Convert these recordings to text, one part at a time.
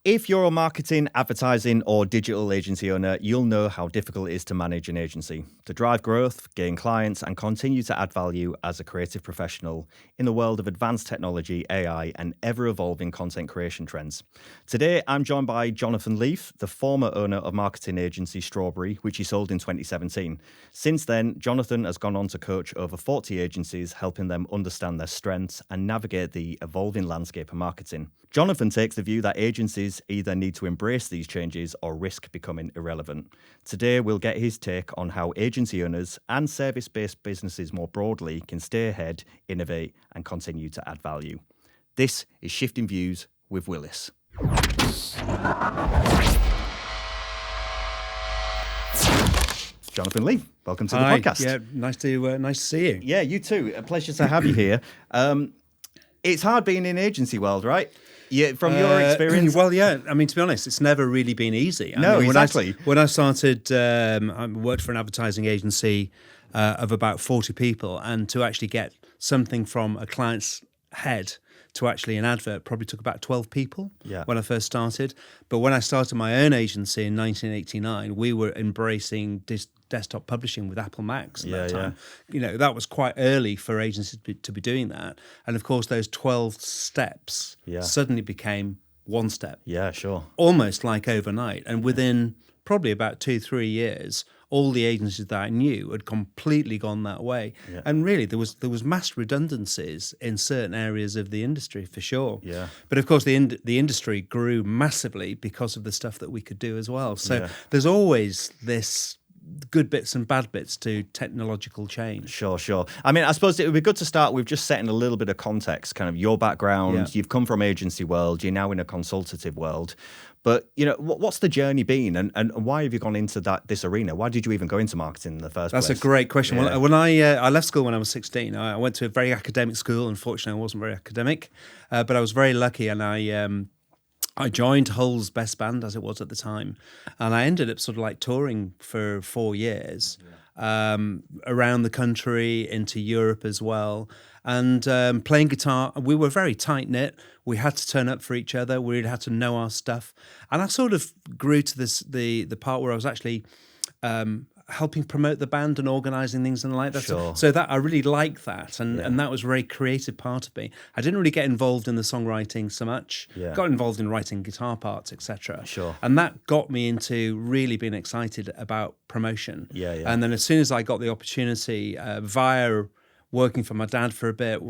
If you're a marketing, advertising, or digital agency owner, you'll know how difficult it is to manage an agency, to drive growth, gain clients, and continue to add value as a creative professional in the world of advanced technology, AI, and ever-evolving content creation trends. Today, I'm joined by Jonathan Leafe, the former owner of marketing agency Strawberry, which he sold in 2017. Since then, Jonathan has gone on to coach over 40 agencies, helping them understand their strengths and navigate the evolving landscape of marketing. Jonathan takes the view that agencies either need to embrace these changes or risk becoming irrelevant. Today, we'll get his take on how agency owners and service-based businesses more broadly can stay ahead, innovate, and continue to add value. This is Shifting Views with Willis. Jonathan Leafe, welcome to the podcast. Yeah, nice to see you. Yeah, you too. A pleasure to have you here. It's hard being in agency world, right? Yeah, from your experience. Well, yeah. I mean, to be honest, it's never really been easy. Exactly. When I started, I worked for an advertising agency of about 40 people, and to actually get something from a client's head to actually an advert probably took about 12 people when I first started. But when I started my own agency in 1989, we were embracing desktop publishing with Apple Macs at that time. You know, that was quite early for agencies to be doing that. And of course, those 12 steps suddenly became one step. Yeah, sure. Almost like overnight. And within probably about 2-3 years, all the agencies that I knew had completely gone that way. Yeah. And really, there was mass redundancies in certain areas of the industry, for sure. Yeah. But of course, the industry grew massively because of the stuff that we could do as well. So there's always this good bits and bad bits to technological change. Sure. I mean, I suppose it would be good to start with just setting a little bit of context, kind of your background. Yeah. You've come from agency world, you're now in a consultative world. But, you know, what's the journey been and why have you gone into this arena? Why did you even go into marketing in the first place? That's a great question. Yeah. When I left school when I was 16, I went to a very academic school. Unfortunately, I wasn't very academic, but I was very lucky, and I joined Hull's best band, as it was at the time, and I ended up sort of like touring for 4 years around the country, into Europe as well, and playing guitar. We were very tight-knit. We had to turn up for each other. We had to know our stuff. And I sort of grew to the part where I was actually helping promote the band and organising things and like that. Sure. So that I really liked that, and that was a very creative part of me. I didn't really get involved in the songwriting so much. Yeah. Got involved in writing guitar parts, etc. Sure. And that got me into really being excited about promotion. Yeah. And then as soon as I got the opportunity via working for my dad for a bit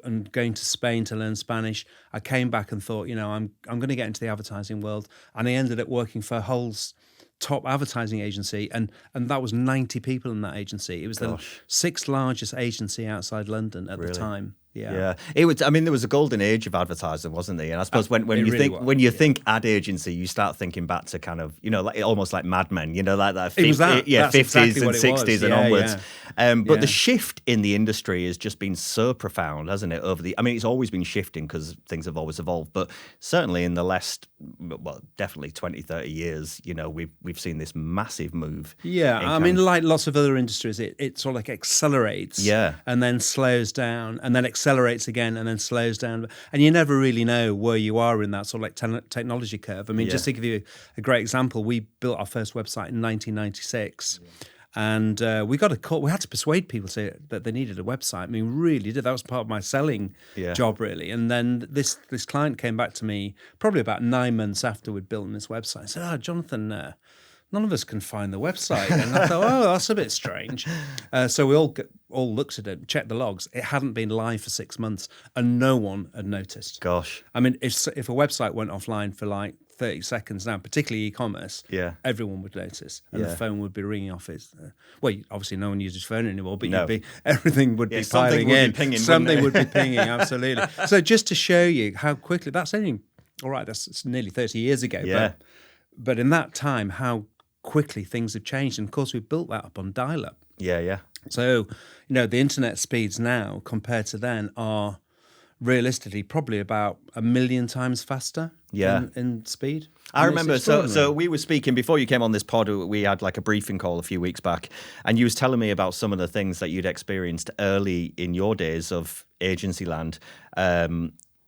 and going to Spain to learn Spanish, I came back and thought, you know, I'm going to get into the advertising world. And I ended up working for Hull's top advertising agency, and that was 90 people in that agency. It was the sixth largest agency outside London at the time. Yeah. It was. I mean, there was a golden age of advertising, wasn't there? And I suppose when you think ad agency, you start thinking back to kind of, you know, like almost like Mad Men, you know, like that. It was that. That's 50s exactly and 60s and onwards. But the shift in the industry has just been so profound, hasn't it? I mean, it's always been shifting because things have always evolved, but certainly in the last, well, definitely 20, 30 years, you know, we've seen this massive move. Yeah, I mean, like lots of other industries, it sort of like accelerates, and then slows down, and then accelerates again, and then slows down, and you never really know where you are in that sort of like technology curve. I mean, just to give you a great example, we built our first website in 1996. And we got a call. We had to persuade people that they needed a website. I mean, really did. That was part of my selling job, really. And then this client came back to me probably about 9 months after we'd built this website. I said, Jonathan, none of us can find the website. And I thought, that's a bit strange. So we all looked at it, checked the logs. It hadn't been live for 6 months, and no one had noticed. Gosh. I mean, if a website went offline for like 30 seconds now, particularly e-commerce, everyone would notice, and the phone would be ringing off its. Obviously, no one uses phone anymore, but everything would be piling in. Something would be pinging, absolutely. So just to show you how quickly, that's nearly 30 years ago. Yeah. But in that time, how quickly things have changed, and of course, we built that up on dial-up. Yeah. So, you know, the internet speeds now compared to then are realistically probably about 1 million times faster in speed. I remember, so we were speaking, before you came on this pod, we had like a briefing call a few weeks back, and you was telling me about some of the things that you'd experienced early in your days of agency land,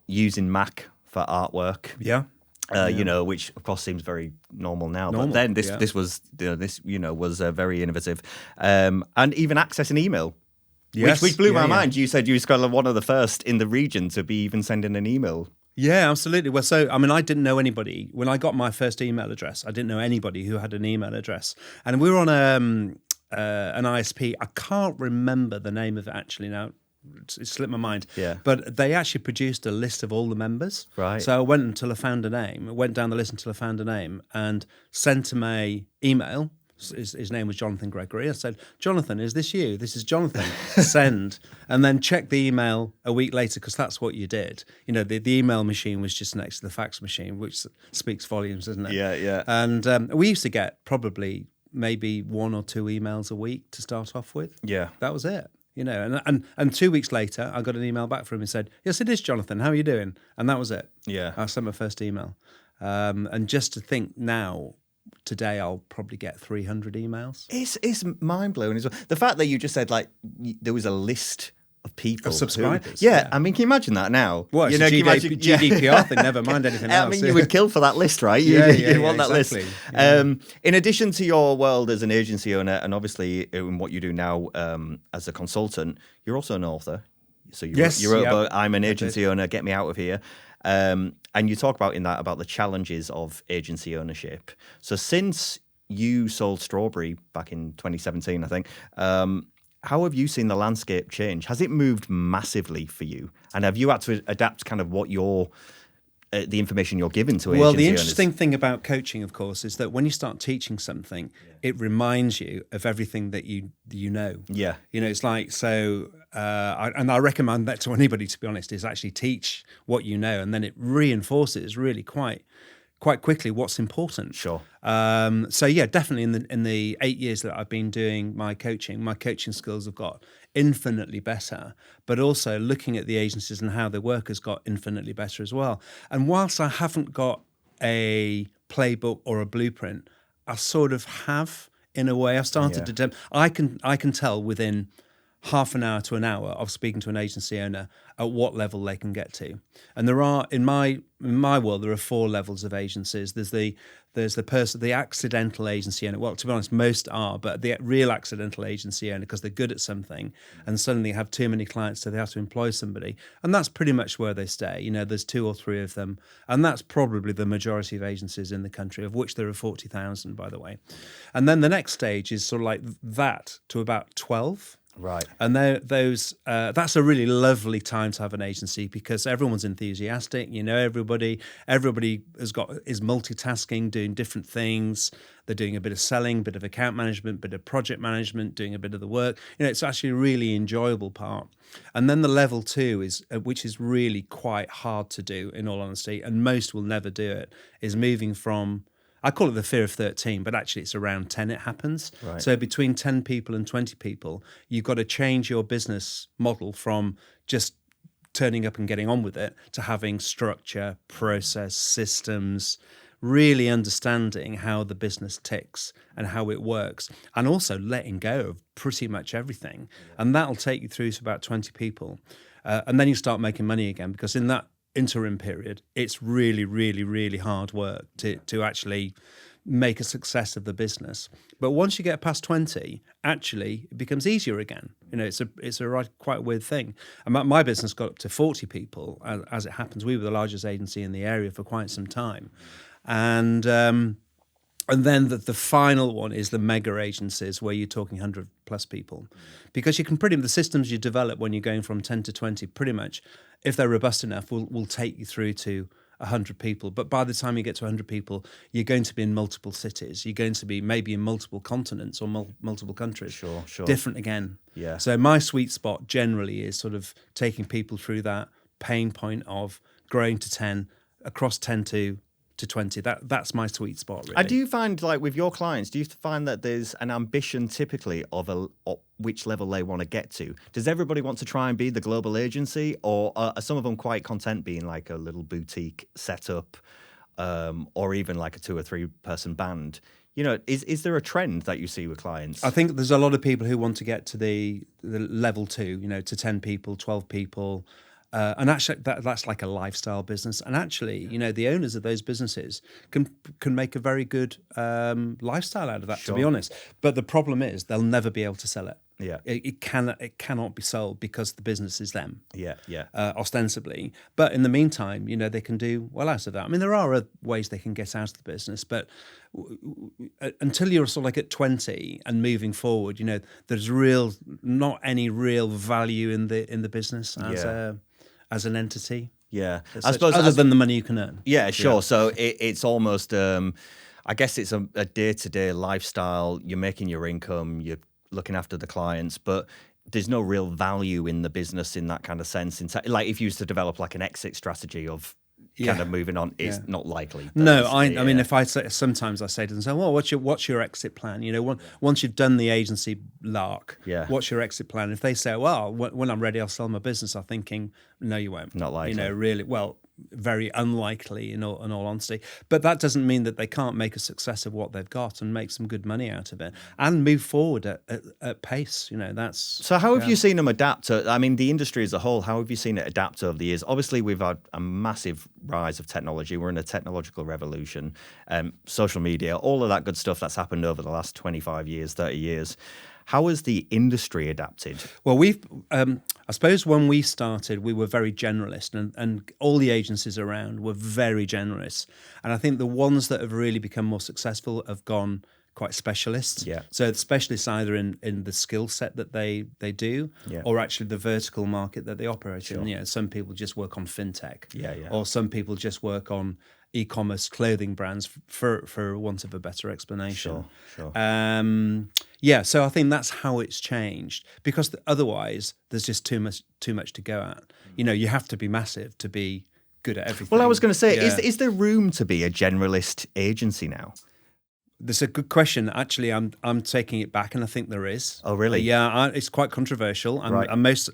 using Mac for artwork. Yeah. which of course seems very normal now. Normal, but then this was very innovative, and even accessing email. Yes, which blew my mind. You said you were one of the first in the region to be even sending an email. Yeah, absolutely. Well, so, I mean, I didn't know anybody. When I got my first email address, I didn't know anybody who had an email address. And we were on an ISP. I can't remember the name of it actually now. It slipped my mind. Yeah. But they actually produced a list of all the members. Right. So I went until I found a name. I went down the list until I found a name and sent him a email. His name was Jonathan Gregory. I said, Jonathan, is this you? This is Jonathan. Send. And then check the email a week later, because that's what you did. You know, the email machine was just next to the fax machine, which speaks volumes, doesn't it? Yeah, yeah. And we used to get probably maybe 1 or 2 emails a week to start off with. Yeah. That was it. You know, and 2 weeks later, I got an email back from him and said, yes, it is Jonathan. How are you doing? And that was it. Yeah. I sent my first email. And just to think now, today I'll probably get 300 emails. It's mind-blowing as well. The fact that you just said, like, there was a list of people. Of subscribers. Yeah, I mean, can you imagine that now? Well, it's a GDPR thing, never mind anything else. I mean, you would kill for that list, right? You want that exactly. list. Yeah. In addition to your world as an agency owner, and obviously in what you do now as a consultant, you're also an author. So you wrote about I'm an agency owner, get me out of here. And you talk about the challenges of agency ownership. So since you sold Strawberry back in 2017, I think, how have you seen the landscape change? Has it moved massively for you? And have you had to adapt kind of what the information you're giving to agency owners? Well, the owners? interesting thing about coaching, of course, is that when you start teaching something, it reminds you of everything that you know. Yeah. You know, it's like, so, I recommend that to anybody, to be honest, is actually teach what you know, and then it reinforces really quite quickly what's important. Sure. So yeah, definitely in the 8 years that I've been doing my coaching skills have got infinitely better, but also looking at the agencies and how they work has got infinitely better as well. And whilst I haven't got a playbook or a blueprint, I sort of have, in a way. I've started to I can tell within half an hour to an hour of speaking to an agency owner at what level they can get to. And there are, in my world, there are 4 levels of agencies. There's the accidental agency owner. Well, to be honest, most are, but the real accidental agency owner, because they're good at something and suddenly have too many clients, so they have to employ somebody. And that's pretty much where they stay. You know, there's 2 or 3 of them. And that's probably the majority of agencies in the country, of which there are 40,000, by the way. And then the next stage is sort of like that to about 12. Right. And that's a really lovely time to have an agency, because everyone's enthusiastic. You know, everybody is multitasking, doing different things. They're doing a bit of selling, bit of account management, bit of project management, doing a bit of the work. You know, it's actually a really enjoyable part. And then the level 2 is, which is really quite hard to do, in all honesty, and most will never do it, is moving from, I call it the fear of 13, but actually it's around 10 it happens. Right. So between 10 people and 20 people, you've got to change your business model from just turning up and getting on with it to having structure, process, systems, really understanding how the business ticks and how it works, and also letting go of pretty much everything. And that'll take you through to about 20 people. And then you start making money again, because in that interim period, it's really, really, really hard work to actually make a success of the business. But once you get past 20, actually, it becomes easier again. You know, it's a quite weird thing. And my business got up to 40 people, as it happens. We were the largest agency in the area for quite some time. And then the final one is the mega agencies, where you're talking 100 plus people. Because you can the systems you develop when you're going from 10 to 20, pretty much, if they're robust enough, will take you through to 100 people. But by the time you get to 100 people, you're going to be in multiple cities. You're going to be maybe in multiple continents or multiple countries. Sure. Different again. Yeah. So my sweet spot generally is sort of taking people through that pain point of growing to 10, across 10 to 20. That's my sweet spot, really. And do you find, like, with your clients, do you find that there's an ambition typically of which level they want to get to? Does everybody want to try and be the global agency, or are some of them quite content being like a little boutique setup, or even like a 2 or 3 person band? You know, is there a trend that you see with clients? I think there's a lot of people who want to get to the level 2, you know, to 10 people, 12 people. And actually, that's like a lifestyle business. And actually, the owners of those businesses can make a very good lifestyle out of that, to be honest. But the problem is they'll never be able to sell it. Yeah, it cannot be sold because the business is them. Yeah. Ostensibly, but in the meantime, they can do well out of that. I mean, there are other ways they can get out of the business, but until you're sort of like at 20 and moving forward, there's not any real value in the business as an entity. Yeah, I suppose other than the money you can earn. Yeah, sure. Yeah. So it's almost, I guess it's a day-to-day lifestyle. You're making your income. You're looking after the clients, but there's no real value in the business in that kind of sense. Like if you used to develop like an exit strategy of kind of moving on, it's not likely. No, I mean, if I say, sometimes I say to them, so, well, what's your exit plan? Once you've done the agency lark, what's your exit plan? If they say, well, when I'm ready, I'll sell my business, I'm thinking, no, you won't. Not likely. Really, well, very unlikely in all honesty. But that doesn't mean that they can't make a success of what they've got and make some good money out of it and move forward at pace. That's. So how have you seen them adapt to, I mean, the industry as a whole, how have you seen it adapt over the years? Obviously, we've had a massive rise of technology. We're in a technological revolution, social media, all of that good stuff that's happened over the last 25 years, 30 years. How has the industry adapted? Well, I suppose when we started, we were very generalist, and all the agencies around were very generous. And I think the ones that have really become more successful have gone quite specialist. Yeah. So the specialists either in the skill set that they do, or actually the vertical market that they operate in. Some people just work on fintech, or some people just work on e-commerce clothing brands, for want of a better explanation. Sure. So I think that's how it's changed, because otherwise there's just too much to go at. You have to be massive to be good at everything. Well, I was going to say, is there room to be a generalist agency now? That's a good question. Actually, I'm taking it back, and I think there is. Oh, really? It's quite contriversial, and most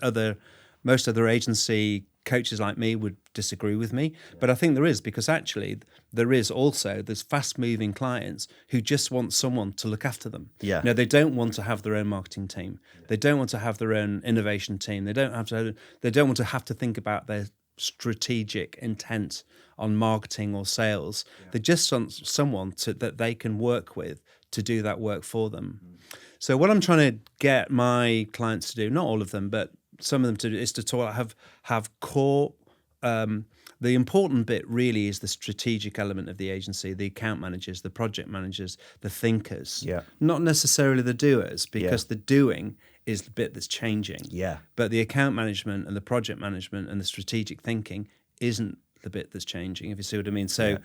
other agency coaches like me would disagree with me, but I think there is, because actually there's fast-moving clients who just want someone to look after them. Yeah. They don't want to have their own marketing team. They don't want to have their own innovation team. They don't want to have to think about their strategic intent on marketing or sales. They just want someone that they can work with to do that work for them. So what I'm trying to get my clients to do, not all of them, but some of them to do, is to have core. The important bit really is the strategic element of the agency, the account managers, the project managers, the thinkers. Yeah. Not necessarily the doers, because the doing is the bit that's changing. Yeah. But the account management and the project management and the strategic thinking isn't the bit that's changing, if you see what I mean. So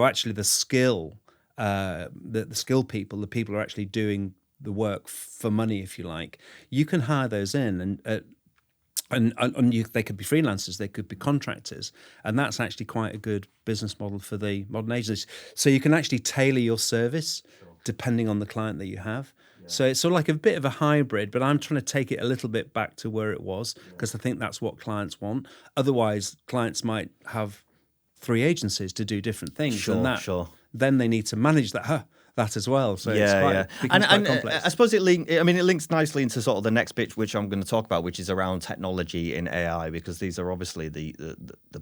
actually the skill, the skill people, the people who are actually doing the work for money, if you like, you can hire those in, and they could be freelancers, they could be contractors, and that's actually quite a good business model for the modern agencies. So you can actually tailor your service depending on the client that you have. So it's sort of like a bit of a hybrid, but I'm trying to take it a little bit back to where it was, because I think that's what clients want. Otherwise, clients might have 3 agencies to do different things, then they need to manage that as well. So it's quite complex. I suppose it links nicely into sort of the next bit, which I'm going to talk about, which is around technology and AI, because these are obviously the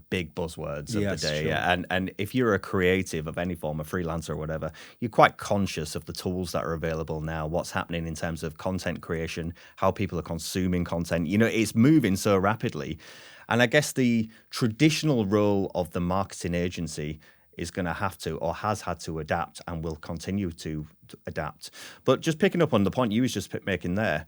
big buzzwords of the day. Sure. And if you're a creative of any form, a freelancer or whatever, you're quite conscious of the tools that are available now, what's happening in terms of content creation, how people are consuming content. It's moving so rapidly. And I guess the traditional role of the marketing agency is going to have to, or has had to, adapt and will continue to adapt. But just picking up on the point you was just making there's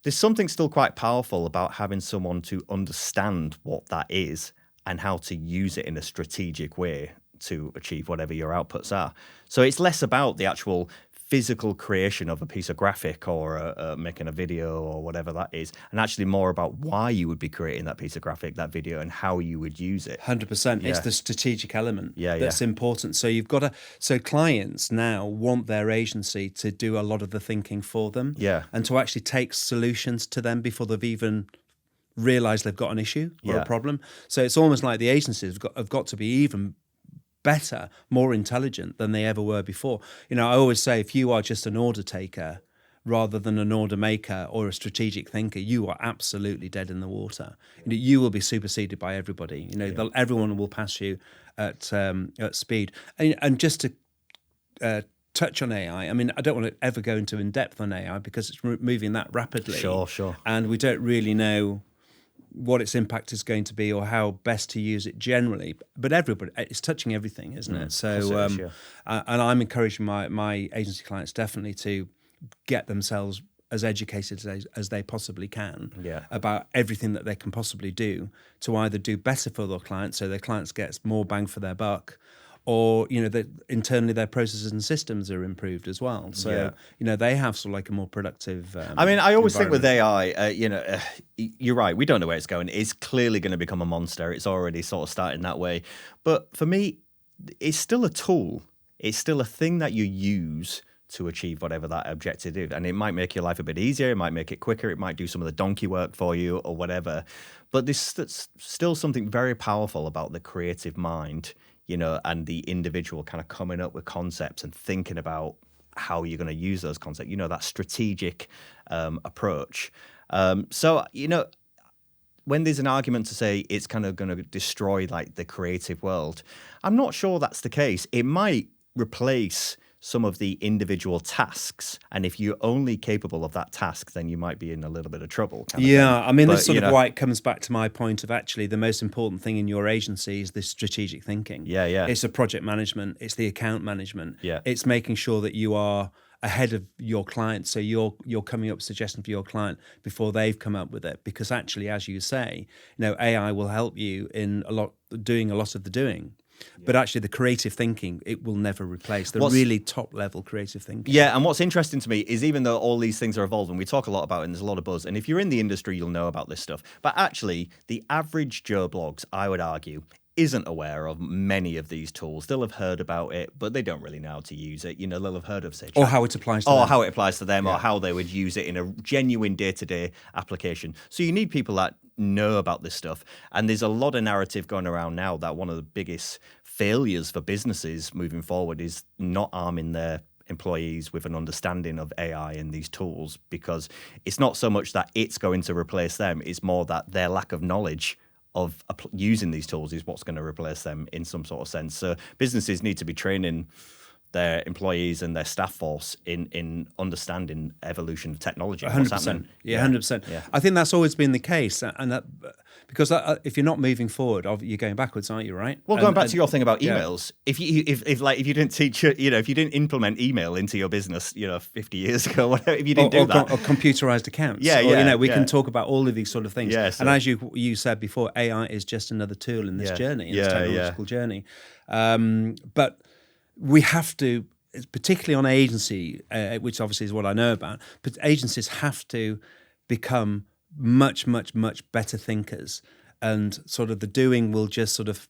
something still quite powerful about having someone to understand what that is and how to use it in a strategic way to achieve whatever your outputs are. So it's less about the actual physical creation of a piece of graphic or making a video or whatever that is, and actually more about why you would be creating that piece of graphic, that video, and how you would use it. 100%. It's the strategic element that's important. So you've got so clients now want their agency to do a lot of the thinking for them, and to actually take solutions to them before they've even realised they've got an issue or a problem. So it's almost like the agencies have got to be even better, more intelligent than they ever were before. I always say, if you are just an order taker, rather than an order maker or a strategic thinker, you are absolutely dead in the water. You will be superseded by everybody. Everyone will pass you at speed. And just to touch on AI, I mean, I don't want to ever go into in depth on AI because it's moving that rapidly. Sure. And we don't really know what its impact is going to be or how best to use it generally. But everybody, it's touching everything, isn't it? So, and I'm encouraging my agency clients definitely to get themselves as educated as they possibly can about everything that they can possibly do to either do better for their clients so their clients get more bang for their buck, or that internally their processes and systems are improved as well. So they have sort of like a more productive. I mean, I always think with AI, you're right. We don't know where it's going. It's clearly going to become a monster. It's already sort of starting that way. But for me, it's still a tool. It's still a thing that you use to achieve whatever that objective is. And it might make your life a bit easier. It might make it quicker. It might do some of the donkey work for you or whatever. But there's still something very powerful about the creative mind, and the individual kind of coming up with concepts and thinking about how you're going to use those concepts, that strategic approach. So, when there's an argument to say it's kind of going to destroy like the creative world, I'm not sure that's the case. It might replace some of the individual tasks, and if you're only capable of that task, then you might be in a little bit of trouble. I mean, this sort of why it comes back to my point of actually the most important thing in your agency is this strategic thinking. It's the project management, it's the account management, it's making sure that you are ahead of your client, so you're coming up with suggestions for your client before they've come up with it. Because actually, as you say, AI will help you in doing a lot of the doing. But actually, the creative thinking, it will never replace the really top-level creative thinking. Yeah, and what's interesting to me is even though all these things are evolving, we talk a lot about it and there's a lot of buzz, and if you're in the industry, you'll know about this stuff. But actually, the average Joe Blogs, I would argue, isn't aware of many of these tools. They'll have heard about it, but they don't really know how to use it. They'll have heard of, say, or how it applies to them. Or how it applies to them, or how they would use it in a genuine day-to-day application. So you need people that know about this stuff. And there's a lot of narrative going around now that one of the biggest failures for businesses moving forward is not arming their employees with an understanding of AI and these tools, because it's not so much that it's going to replace them, it's more that their lack of knowledge of using these tools is what's going to replace them in some sort of sense. So businesses need to be training their employees and their staff force in understanding evolution of technology. 100%. 100%. Yeah. I think that's always been the case, and that, because if you're not moving forward, you're going backwards, aren't you? Right. Well, going back to your thing about emails, if you didn't teach, if you didn't implement email into your business, 50 years ago, whatever, if you didn't do that, or computerized accounts, we can talk about all of these sort of things. Yeah, so, and as you said before, AI is just another tool in this journey, in this technological journey, but we have to, particularly on agency, which obviously is what I know about, but agencies have to become much, much, much better thinkers, and sort of the doing will just sort of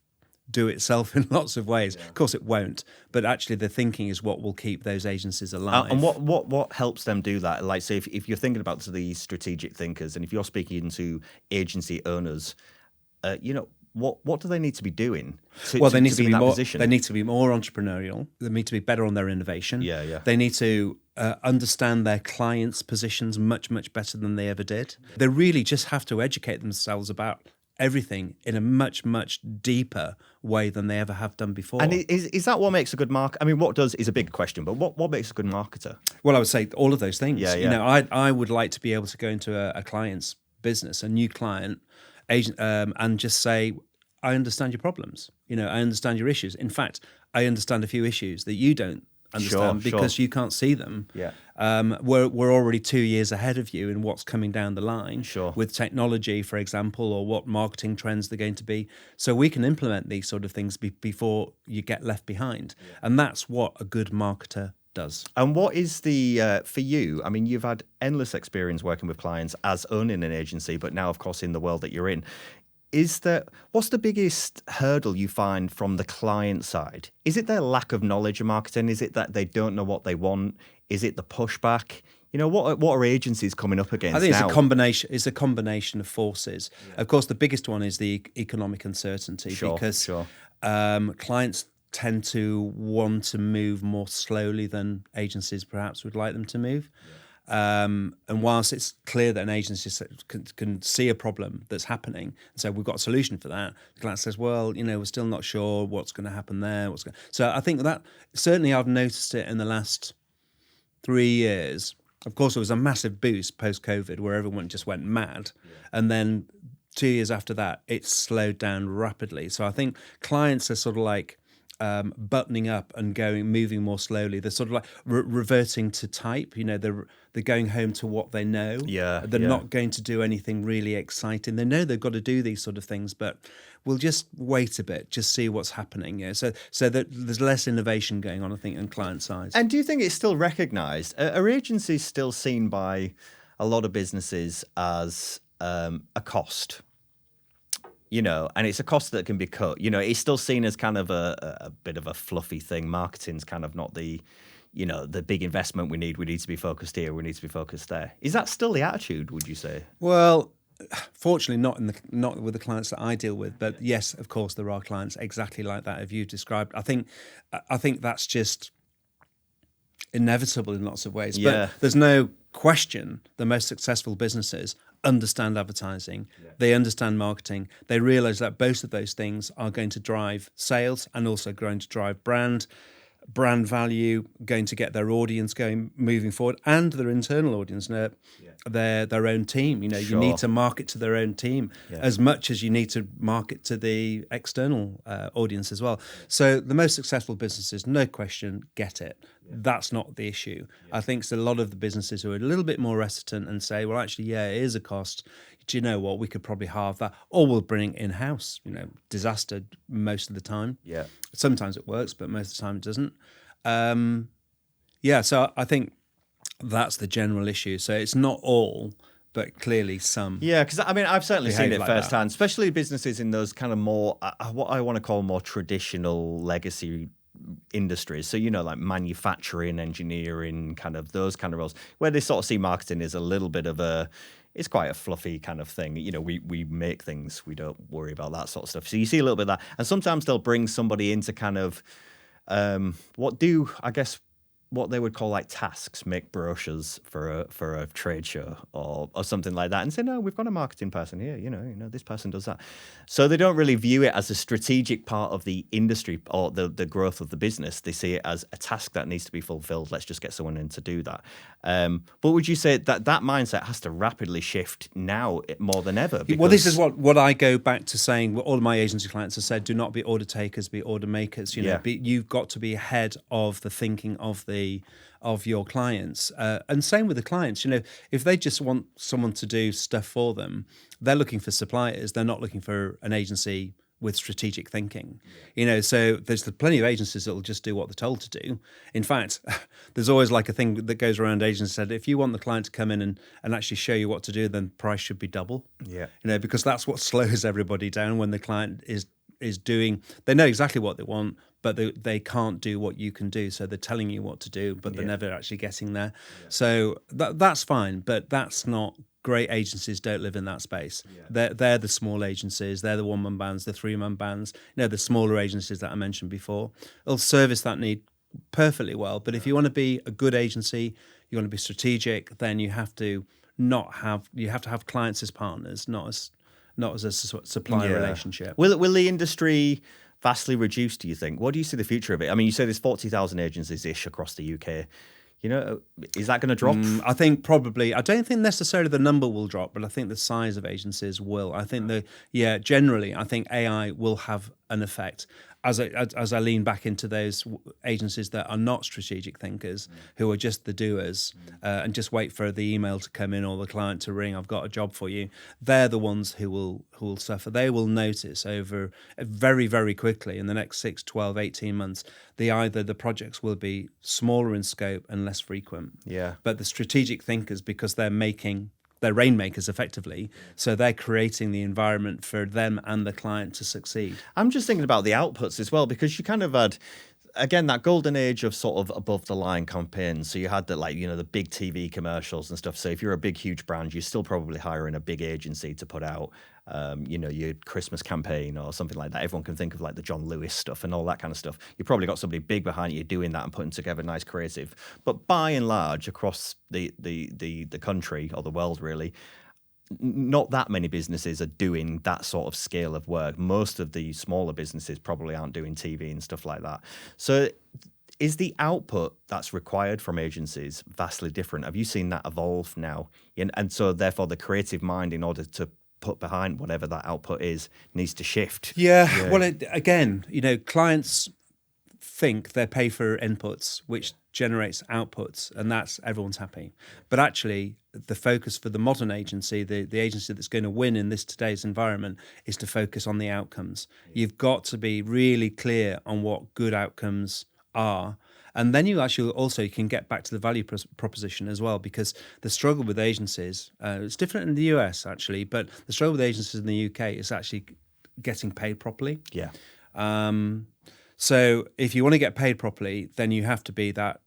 do itself in lots of ways. Of course it won't, but actually the thinking is what will keep those agencies alive. And what helps them do that? Like, say, if you're thinking about these strategic thinkers, and if you're speaking to agency owners, what do they need to be doing to be in that position? They need to be more entrepreneurial. They need to be better on their innovation. They need to understand their clients' positions much, much better than they ever did. They really just have to educate themselves about everything in a much, much deeper way than they ever have done before. And is that what makes a good marketer? I mean, what is a big question, but what makes a good marketer? Well, I would say all of those things. I would like to be able to go into a client's business, a new client, and just say, I understand your problems. I understand your issues. In fact, I understand a few issues that you don't understand because you can't see them. We're already 2 years ahead of you in what's coming down the line with technology, for example, or what marketing trends they're going to be. So we can implement these sort of things before you get left behind. And that's what a good marketer does. And what is the, for you, I mean, you've had endless experience working with clients as owning an agency, but now, of course, in the world that you're in. What's the biggest hurdle you find from the client side? Is it their lack of knowledge of marketing? Is it that they don't know what they want? Is it the pushback? What are agencies coming up against? I think now? It's a combination of forces. Of course, the biggest one is the economic uncertainty, because clients tend to want to move more slowly than agencies perhaps would like them to move. And whilst it's clear that an agency can see a problem that's happening, and so we've got a solution for that, the client says, well, we're still not sure what's going to happen there. So I think that certainly I've noticed it in the last 3 years. Of course, there was a massive boost post-COVID where everyone just went mad. Yeah. And then 2 years after that, it slowed down rapidly. So I think clients are sort of like buttoning up and moving more slowly. They're sort of like reverting to type. They're going home to what they know. Yeah, they're not going to do anything really exciting. They know they've got to do these sort of things, but we'll just wait a bit, just see what's happening. So that there's less innovation going on, I think, on client side. And do you think it's still recognised? Are agencies still seen by a lot of businesses as a cost? And it's a cost that can be cut. It's still seen as kind of a bit of a fluffy thing. Marketing's kind of not the big investment we need. We need to be focused here. We need to be focused there. Is that still the attitude, would you say? Well, fortunately, not with the clients that I deal with. But yes, of course, there are clients exactly like that, as you described. I think that's just inevitable in lots of ways. Yeah. But there's no question the most successful businesses understand advertising, they understand marketing, they realize that both of those things are going to drive sales and also going to drive brand value, going to get their audience going, moving forward, and their internal audience, their own team. Sure. You need to market to their own team as much as you need to market to the external audience as well. So the most successful businesses, no question, get it. That's not the issue. I think it's a lot of the businesses who are a little bit more reticent and say, well, actually, it is a cost. Do you know what? We could probably halve that, or we'll bring it in-house. Disaster most of the time. Yeah. Sometimes it works, but most of the time it doesn't. So I think that's the general issue. So it's not all, but clearly some. Yeah, because I've certainly seen it firsthand, especially businesses in those kind of more, what I want to call more traditional legacy industries. So, like manufacturing, engineering, kind of those kind of roles, where they sort of see marketing as a little bit of it's quite a fluffy kind of thing. We make things, we don't worry about that sort of stuff. So you see a little bit of that. And sometimes they'll bring somebody in to kind of what they would call like tasks, make brochures for a trade show or something like that, and say, no, we've got a marketing person here, this person does that. So they don't really view it as a strategic part of the industry or the growth of the business. They see it as a task that needs to be fulfilled. Let's just get someone in to do that. But would you say that mindset has to rapidly shift now more than ever? Well, this is what I go back to saying, what all of my agency clients have said, do not be order takers, be order makers. You've got to be ahead of the thinking of your clients, and same with the clients. If they just want someone to do stuff for them, they're looking for suppliers. They're not looking for an agency with strategic thinking. So there's plenty of agencies that will just do what they're told to do. In fact, there's always like a thing that goes around agencies said, if you want the client to come in and actually show you what to do, then price should be double. Yeah. Because that's what slows everybody down when the client is doing, they know exactly what they want, but they can't do what you can do. So they're telling you what to do, but they're never actually getting there. Yeah. So that's fine, but that's not, great agencies don't live in that space. Yeah. They're the small agencies, they're the one-man bands, the three-man bands, the smaller agencies that I mentioned before. They'll service that need perfectly well. But if you want to be a good agency, you want to be strategic, then you have to have clients as partners, not as a supplier relationship. Will the industry vastly reduce, do you think? What do you see the future of it? You say there's 40,000 agencies-ish across the UK. Is that going to drop? I think probably. I don't think necessarily the number will drop, but I think the size of agencies will. I think generally, I think AI will have an effect. As I lean back into those agencies that are not strategic thinkers, who are just the doers and just wait for the email to come in or the client to ring, I've got a job for you. They're the ones who will suffer. They will notice over very, very quickly in the next 6, 12, 18 months, the projects will be smaller in scope and less frequent. Yeah. But the strategic thinkers, because they're rainmakers effectively, so they're creating the environment for them and the client to succeed. I'm just thinking about the outputs as well, because you kind of had again, that golden age of sort of above the line campaigns. So you had the the big TV commercials and stuff. So if you're a big, huge brand, you're still probably hiring a big agency to put out, your Christmas campaign or something like that. Everyone can think of like the John Lewis stuff and all that kind of stuff. You probably got somebody big behind you doing that and putting together nice creative. But by and large, across the country or the world, really, not that many businesses are doing that sort of scale of work. Most of the smaller businesses probably aren't doing TV and stuff like that. So is the output that's required from agencies vastly different? Have you seen that evolve now? And so therefore the creative mind, in order to put behind whatever that output is, needs to shift. Yeah. Well, again, clients think they pay for inputs, which generates outputs, and that's everyone's happy. But actually, the focus for the modern agency, the agency that's going to win in today's environment, is to focus on the outcomes. You've got to be really clear on what good outcomes are. And then you can get back to the value proposition as well, because the struggle with agencies, it's different in the US actually, but the struggle with agencies in the UK is actually getting paid properly. Yeah. So if you want to get paid properly, then you have to be that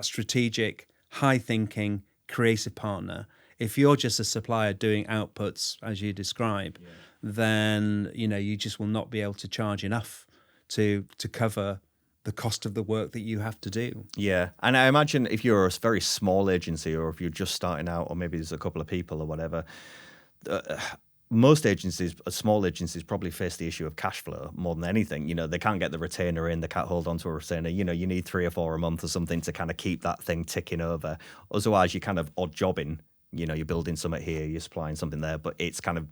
strategic, high-thinking, creative partner. If you're just a supplier doing outputs, as you describe, then you just will not be able to charge enough to cover the cost of the work that you have to do. Yeah, and I imagine if you're a very small agency, or if you're just starting out, or maybe there's a couple of people or whatever, most agencies, small agencies, probably face the issue of cash flow more than anything. They can't get the retainer in, they can't hold on to a retainer. You need 3 or 4 a month or something to kind of keep that thing ticking over. Otherwise, you're kind of odd jobbing. You're building something here, you're supplying something there, but it's kind of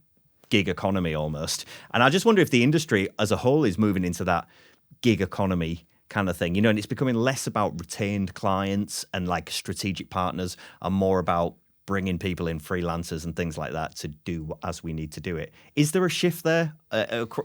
gig economy almost. And I just wonder if the industry as a whole is moving into that gig economy kind of thing, and it's becoming less about retained clients and like strategic partners, and more about bringing people in, freelancers and things like that, to do as we need to do it. Is there a shift there,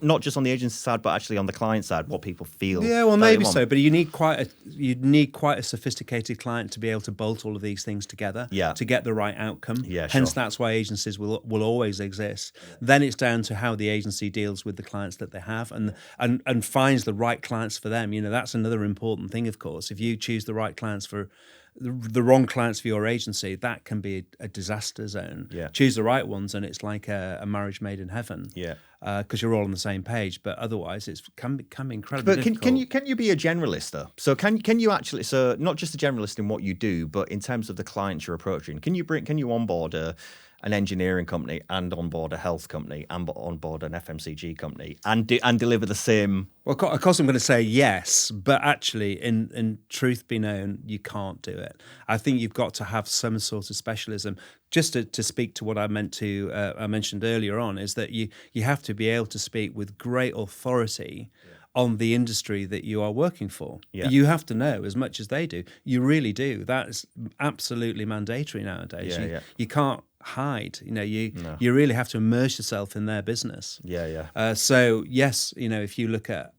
not just on the agency side, but actually on the client side, what people feel? Yeah, well, maybe so, but you need quite a sophisticated client to be able to bolt all of these things together to get the right outcome. Yeah, hence, that's why agencies will always exist. Then it's down to how the agency deals with the clients that they have and finds the right clients for them. That's another important thing, of course. If you choose the right clients for the wrong clients for your agency, that can be a disaster zone. Yeah. Choose the right ones, and it's like a marriage made in heaven. Yeah. Because you're all on the same page, but otherwise it can become incredibly difficult. But can you be a generalist though? So can you actually, so not just a generalist in what you do, but in terms of the clients you're approaching, can you onboard an engineering company and onboard a health company and onboard an FMCG company and deliver the same? Well, of course I'm going to say yes, but actually, in truth be known, you can't do it. I think you've got to have some sort of specialism. Just to speak to what I mentioned earlier on, is that you have to be able to speak with great authority on the industry that you are working for. Yeah. You have to know as much as they do. You really do. That is absolutely mandatory nowadays. You can't hide. You really have to immerse yourself in their business. So yes, if you look at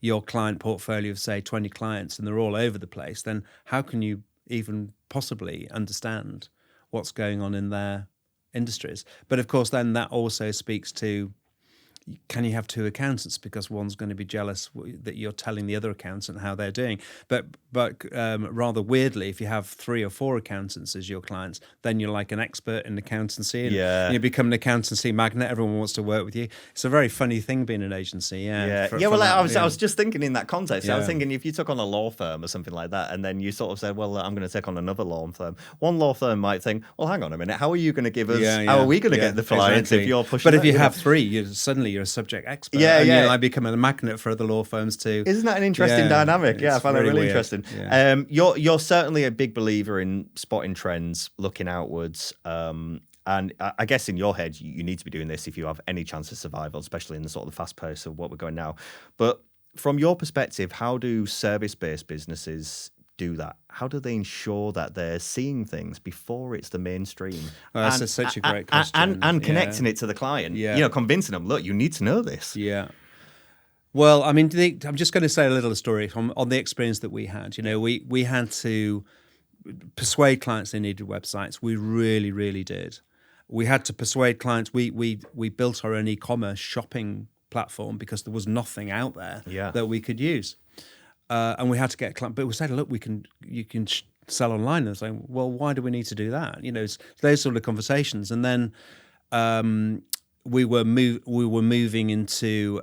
your client portfolio of say 20 clients and they're all over the place, then how can you even possibly understand what's going on in their industries? But of course, then that also speaks to, can you have 2 accountants because one's going to be jealous that you're telling the other accountant how they're doing? But rather weirdly, if you have 3 or 4 accountants as your clients, then you're like an expert in accountancy, and you become an accountancy magnet. Everyone wants to work with you. It's a very funny thing being an agency. I was just thinking in that context. I was thinking if you took on a law firm or something like that, and then you sort of said, well, I'm going to take on another law firm. One law firm might think, well, hang on a minute, how are you going to give us? How are we going to get the clients if you're pushing? But if you have 3, you're a subject expert. I become a magnet for other law firms too. Isn't that an interesting dynamic? I find that really weird. Interesting. You're certainly a big believer in spotting trends, looking outwards. And I guess in your head, you need to be doing this if you have any chance of survival, especially in the sort of the fast pace of what we're going now. But from your perspective, how do service-based businesses do that? How do they ensure that they're seeing things before it's the mainstream? Well, that's such a great question. And connecting it to the client, convincing them, look, you need to know this. Yeah. Well, I mean, I'm just going to say a little story on the experience that we had. We had to persuade clients they needed websites. We really, really did. We had to persuade clients. We built our own e-commerce shopping platform because there was nothing out there that we could use. And we had to get a client, but we said, look, you can sell online. And I was like, well, why do we need to do that? It's those sort of conversations. And then we were moving into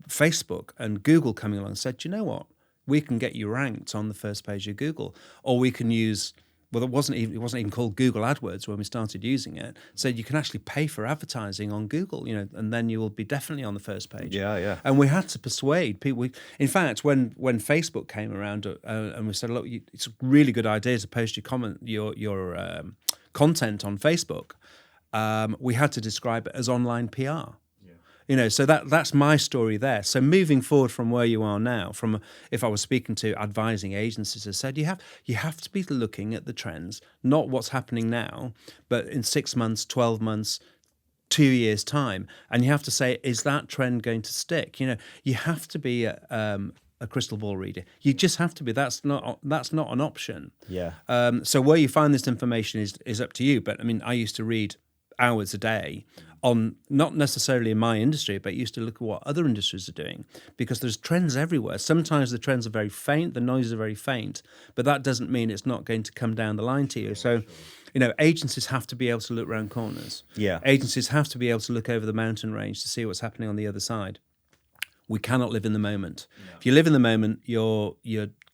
Facebook, and Google coming along and said, you know what? We can get you ranked on the first page of Google, or we can use. Well, it wasn't even called Google AdWords when we started using it. So you can actually pay for advertising on Google, and then you will be definitely on the first page. Yeah. And we had to persuade people. In fact, when Facebook came around and we said, look, it's a really good idea to post your content on Facebook, we had to describe it as online PR. So that's my story there. So moving forward from where you are now, if I was speaking to advising agencies, I said you have to be looking at the trends, not what's happening now, but in 6 months, 12 months, 2 years' time, and you have to say, is that trend going to stick? You have to be a crystal ball reader. You just have to be. That's not an option. Yeah. So where you find this information is up to you. But I mean, I used to read hours a day on, not necessarily in my industry, but used to look at what other industries are doing, because there's trends everywhere. Sometimes the trends are very faint, the noises are very faint, but that doesn't mean it's not going to come down the line to you. So, agencies have to be able to look around corners. Yeah. Agencies have to be able to look over the mountain range to see what's happening on the other side. We cannot live in the moment. No. If you live in the moment, you're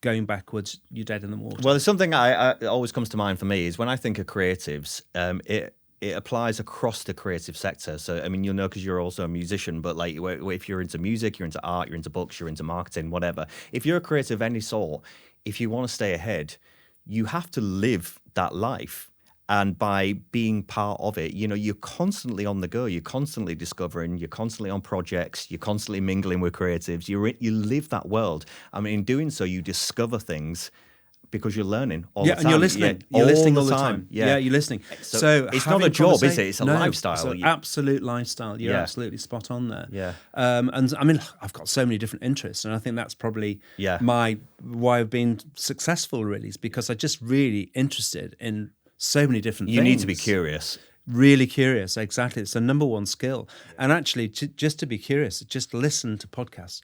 going backwards, you're dead in the water. Well, there's something I always comes to mind for me is when I think of creatives, it applies across the creative sector. So, I mean, you'll know because you're also a musician, but like if you're into music, you're into art, you're into books, you're into marketing, whatever. If you're a creative of any sort, if you want to stay ahead, you have to live that life. And by being part of it, you're constantly on the go. You're constantly discovering. You're constantly on projects. You're constantly mingling with creatives. You live that world. I mean, in doing so, you discover things because you're learning all the time. And you're listening. You're listening all the time. Yeah, you're listening. So it's not a job, is it? It's a lifestyle. It's an absolute lifestyle. You're absolutely spot on there. Yeah. And I mean, I've got so many different interests, and I think that's probably why I've been successful, really, is because I'm just really interested in so many different things. You need to be curious. Really curious, exactly. It's the number one skill. And actually, just to be curious, just listen to podcasts.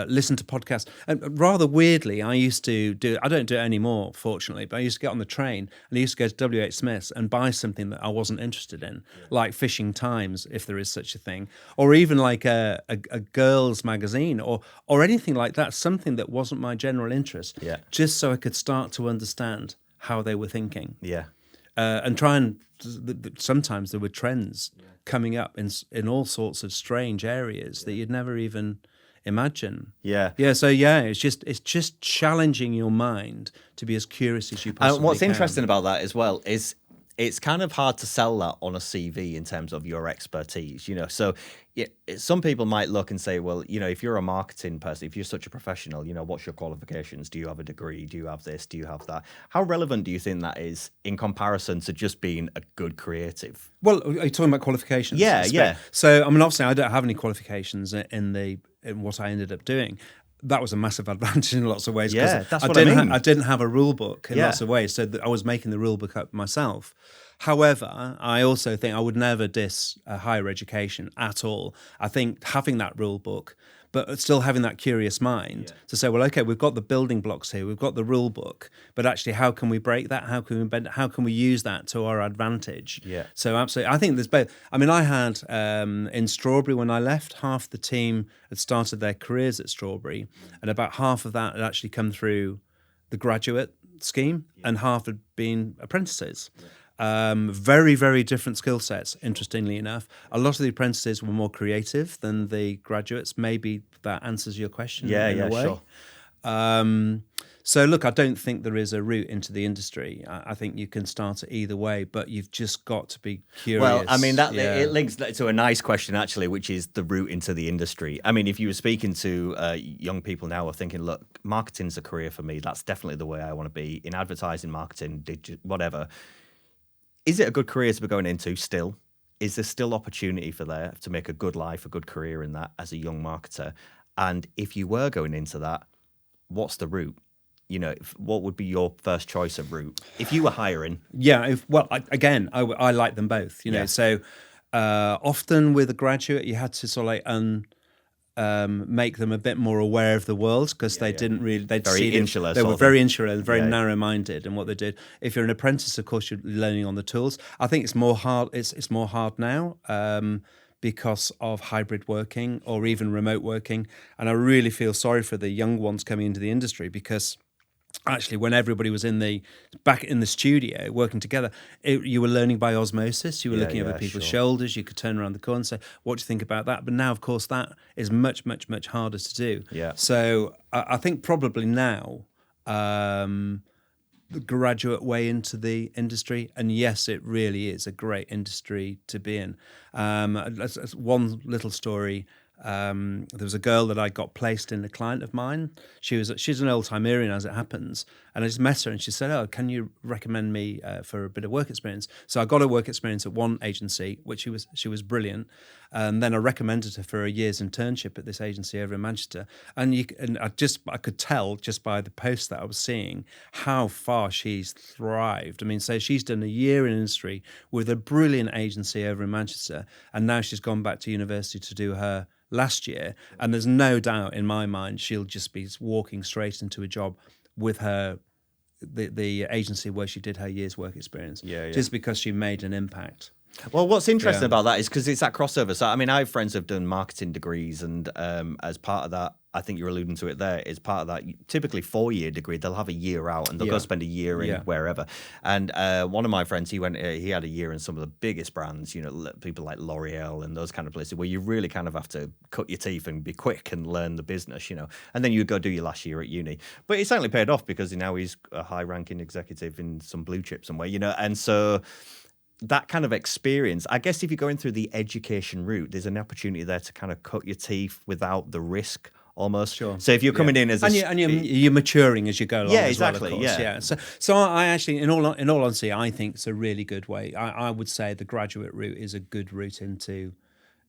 Listen to podcasts. And rather weirdly, I used to I don't do it anymore, fortunately, but I used to get on the train and I used to go to W.H. Smith's and buy something that I wasn't interested in, like Fishing Times, if there is such a thing, or even like a girls' magazine or anything like that, something that wasn't my general interest, just so I could start to understand how they were thinking. Yeah. And try and sometimes there were trends coming up in all sorts of strange areas that you'd never even imagine. So it's just challenging your mind to be as curious as you possibly can. And what's interesting about that as well is it's kind of hard to sell that on a CV in terms of your expertise, So some people might look and say, well, if you're a marketing person, if you're such a professional, what's your qualifications? Do you have a degree? Do you have this? Do you have that? How relevant do you think that is in comparison to just being a good creative? Well, are you talking about qualifications? Yeah. So, I mean, obviously, I don't have any qualifications in what I ended up doing. That was a massive advantage in lots of ways. Yeah, that's what I mean. I didn't have a rule book in lots of ways, so I was making the rule book up myself. However, I also think I would never diss higher education at all. I think having that rule book, but still having that curious mind to say, well, okay, we've got the building blocks here, we've got the rule book, but actually, how can we break that? How can we bend? How can we use that to our advantage? Yeah. So absolutely, I think there's both. I mean, I had in Strawberry when I left, half the team had started their careers at Strawberry, and about half of that had actually come through the graduate scheme, and half had been apprentices. Very, very different skill sets, interestingly enough. A lot of the apprentices were more creative than the graduates. Maybe that answers your question in a way. Sure. So, look, I don't think there is a route into the industry. I think you can start it either way, but you've just got to be curious. Well, I mean, it links to a nice question, actually, which is the route into the industry. I mean, if you were speaking to young people now who are thinking, look, marketing's a career for me. That's definitely the way I want to be in advertising, marketing, whatever. Is it a good career to be going into still? Is there still opportunity for there to make a good life, a good career in that as a young marketer? And if you were going into that, what's the route? What would be your first choice of route if you were hiring? Yeah, I like them both. So Often with a graduate, you had to sort of like make them a bit more aware of the world, because they didn't really, they'd very seen insular. it. They were very insular and very Yeah. narrow-minded in what they did. If you're an apprentice, of course, you're learning on the tools. I think it's more hard. It's more hard now because of hybrid working or even remote working. And I really feel sorry for the young ones coming into the industry, because actually, when everybody was back in the studio working together, you were learning by osmosis. You were looking over people's shoulders. You could turn around the corner and say, "What do you think about that?" But now, of course, that is much, much, much harder to do. Yeah. So I think probably now the graduate way into the industry, and yes, it really is a great industry to be in. That's one little story. There was a girl that I got placed in, a client of mine. She's an old-timerian, as it happens, and I just met her and she said, "Oh, can you recommend me for a bit of work experience?" So I got her work experience at one agency, which she was brilliant, and then I recommended her for a year's internship at this agency over in Manchester. And I could tell just by the posts that I was seeing how far she's thrived. I mean, so she's done a year in industry with a brilliant agency over in Manchester, and now she's gone back to university to do her last year, and there's no doubt in my mind she'll just be walking straight into a job with the agency where she did her year's work experience, just because she made an impact. Well, what's interesting about that is because it's that crossover. So, I mean, I have friends who've done marketing degrees, and as part of that, I think you're alluding to it there, is part of that typically 4-year degree, they'll have a year out and they'll go spend a year in wherever. And one of my friends, he had a year in some of the biggest brands, people like L'Oreal and those kind of places where you really kind of have to cut your teeth and be quick and learn the business, and then you go do your last year at uni. But it certainly paid off, because now he's a high-ranking executive in some blue chip somewhere, and so that kind of experience, I guess if you're going through the education route, there's an opportunity there to kind of cut your teeth without the risk almost. Sure. So if you're coming in as you're maturing as you go along. Yeah, exactly. As well, of course. So I actually, in all honesty, I think it's a really good way. I would say the graduate route is a good route into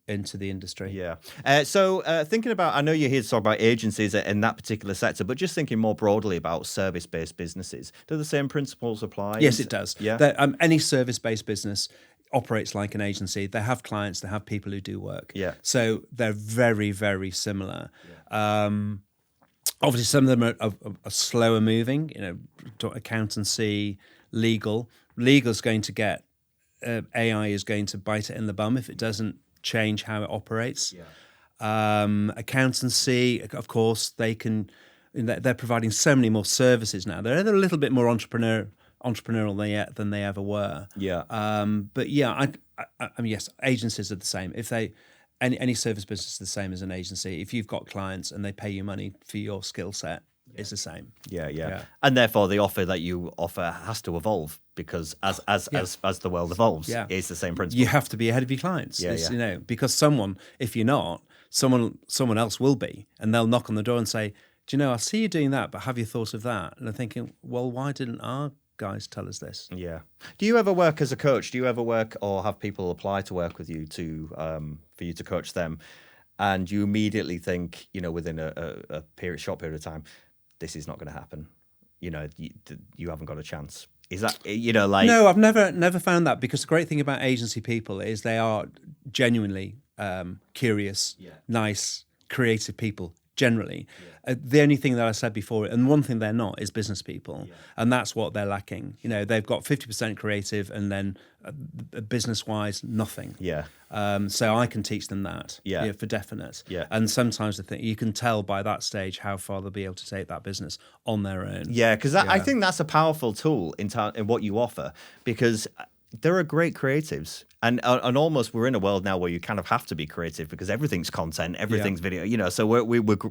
the industry. Yeah. So thinking about, I know you're here to talk about agencies in that particular sector, but just thinking more broadly about service-based businesses, do the same principles apply? Yes, it does. Yeah. Any service-based business operates like an agency. They have clients, they have people who do work. Yeah. So they're very, very similar. Yeah. Obviously, some of them are slower moving, accountancy, legal. Legal's going to get, AI is going to bite it in the bum if it doesn't change how it operates. Accountancy, of course, they're providing so many more services now. They're a little bit more entrepreneurial than they ever were. But I mean, yes, agencies are the same. If any service business is the same as an agency. If you've got clients and they pay you money for your skill set, it's the same. Yeah. And therefore, the offer that you offer has to evolve, because as the world evolves, it's the same principle. You have to be ahead of your clients. Because if you're not, someone else will be, and they'll knock on the door and say, "Do you know, I see you doing that, but have you thought of that?" And I'm thinking, well, why didn't our guys tell us this? Yeah. Do you ever work as a coach? Do you ever work or have people apply to work with you for you to coach them, and you immediately think, within a short period of time, this is not going to happen? You haven't got a chance. Is that, like... No, I've never found that, because the great thing about agency people is they are genuinely curious, nice, creative people, generally. The only thing that I said before, and one thing they're not, is business people. And that's what they're lacking. They've got 50% creative and then business-wise, nothing. So I can teach them that for definite. And sometimes you can tell by that stage how far they'll be able to take that business on their own. Yeah, because I think that's a powerful tool in what you offer, because there are great creatives, and almost we're in a world now where you kind of have to be creative because everything's content, everything's video, so